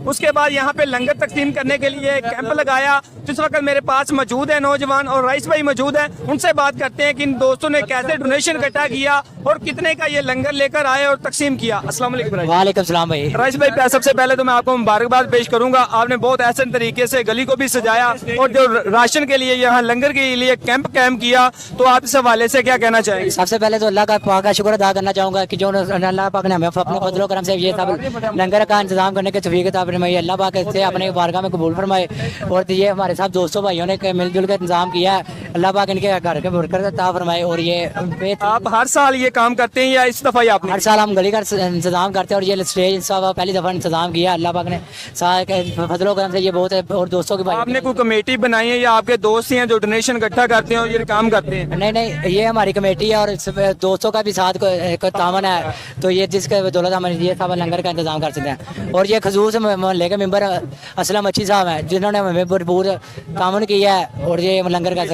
اس کے بعد یہاں پہ لنگر تقسیم کرنے کے لیے کیمپ لگایا. جس وقت میرے پاس موجود ہے نوجوان اور رئیس بھائی موجود ہیں, ان سے بات کرتے ہیں کہ ان دوستوں نے کیسے ڈونیشن اکٹھا کیا اور کتنے کا یہ لنگر لے کر آئے اور تقسیم کیا. السلام علیکم. وعلیکم السلام بھائی. رئیس بھائی, سب سے پہلے تو میں آپ کو مبارکباد پیش کروں گا, آپ نے بہت احسن طریقے سے گلی کو بھی سجایا اور جو راشن کے لیے یہاں لنگر کے لیے کیمپ قائم کیا, تو آپ اس حوالے سے کیا کہنا چاہیں گے؟ سب سے پہلے تو اللہ کا پاک کا شکر ادا کرنا چاہوں گا کہ جو اللہ پاک نے ہمیں اپنے فضل و کرم سے یہ سب لنگر کا انتظام کرنے کے توفیق عطا فرمائی. اللہ پاک سے اپنے بارگاہ میں قبول فرمائے. اور یہ ہمارے ساتھ دوستوں بھائیوں نے مل جل کے انتظام کیا ہے, اللہ پاک ان کے گھر کے برکت عطا فرمائے. اور یہ آپ ہر سال یہ کام کرتے ہیں یا اس دفعہ آپ نے؟ ہر سال ہم گلی کا انتظام کرتے ہیں, اور یہ اسٹیج پہلی دفعہ انتظام کیا. اللہ پاک نے فضل و کرم سے یہ بہت ہے. اور دوستوں کے آپ نے کوئی کمیٹی بنائی ہے یا آپ کے دوست ہیں جو ڈونیشن اکٹھا کرتے ہیں اور یہ کام کرتے ہیں؟ نہیں, یہ ہماری کمیٹی ہے اور دوستوں کا بھی ساتھ کو تعاون ہے. تو یہ جس کے بدولت ہم یہ سب لنگر کا انتظام کر سکتے ہیں. اور یہ خصوص محلے کے ممبر اسلم اچھی صاحب ہیں جنہوں نے ہمیں بھرپور تعاون کیا ہے. اور یہ لنگر کا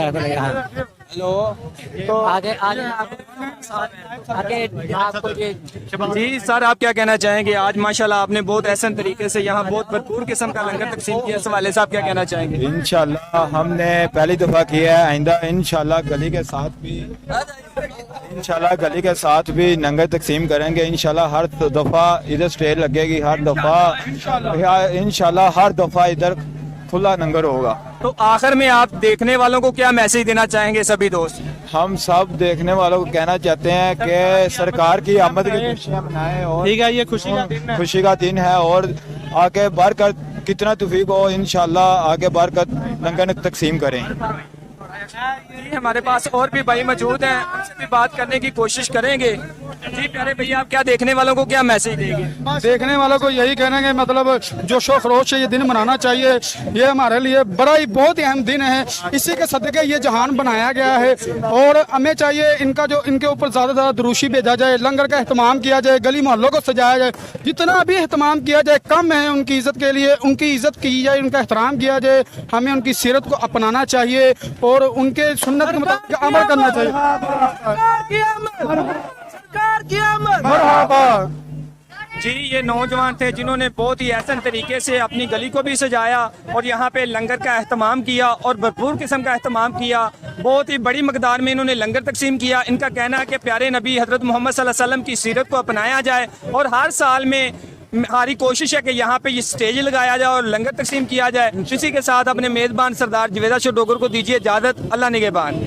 جی سر, آپ کیا کہنا چاہیں گے؟ آج ماشاءاللہ آپ نے بہت احسن طریقے سے یہاں بہت بھرپور قسم کا لنگر تقسیم کیا, اس حوالے سے آپ کیا کہنا چاہیں گے؟ انشاءاللہ ہم نے پہلی دفعہ کیا ہے, آئندہ انشاءاللہ گلی کے ساتھ بھی لنگر تقسیم کریں گے. انشاءاللہ ہر دفعہ ادھر سٹیج لگے گی, ہر دفعہ انشاءاللہ ہر دفعہ ادھر کھلا لنگر ہوگا. تو آخر میں آپ دیکھنے والوں کو کیا میسج دینا چاہیں گے؟ سبھی دوست ہم سب دیکھنے والوں کو کہنا چاہتے ہیں کہ سرکار کی آمد کی خوشیاں منائیں, اور ٹھیک ہے, یہ خوشی کا دن ہے, اور آگے بڑھ کر کتنا توفیق ہو انشاءاللہ آگے بڑھ کر لنگر تقسیم کریں. ہمارے پاس اور بھی بھائی موجود ہیں, ان سے بھی بات کرنے کی کوشش کریں گے. جی پیارے بھیا, آپ کیا دیکھنے والوں کو کیا میسج دیں گے؟ دیکھنے والوں کو یہی کہنا ہے, مطلب جوش و خروش سے یہ دن منانا چاہیے. یہ ہمارے لیے بڑا ہی بہت ہی اہم دن ہے. اسی کے صدقے یہ جہان بنایا گیا ہے, اور ہمیں چاہیے ان کے اوپر زیادہ زیادہ دروشی بھیجا جائے, لنگر کا اہتمام کیا جائے, گلی محلوں کو سجایا جائے. جتنا بھی اہتمام کیا جائے کم ہے. ان کی عزت کے لیے ان کی عزت کی جائے, ان کا احترام کیا جائے. ہمیں ان کی سیرت کو اپنانا چاہیے اور ان کے سنت کے مطابق عمل کرنا چاہیے. جی یہ نوجوان تھے جنہوں نے بہت ہی احسن طریقے سے اپنی گلی کو بھی سجایا اور یہاں پہ لنگر کا اہتمام کیا اور بھرپور قسم کا اہتمام کیا. بہت ہی بڑی مقدار میں انہوں نے لنگر تقسیم کیا. ان کا کہنا ہے کہ پیارے نبی حضرت محمد صلی اللہ علیہ وسلم کی سیرت کو اپنایا جائے, اور ہر سال میں ہماری کوشش ہے کہ یہاں پہ یہ سٹیج لگایا جائے اور لنگر تقسیم کیا جائے. اسی کے ساتھ اپنے میزبان سردار جویدہ شاہ ڈوگر کو دیجیے اجازت. اللہ نگہبان.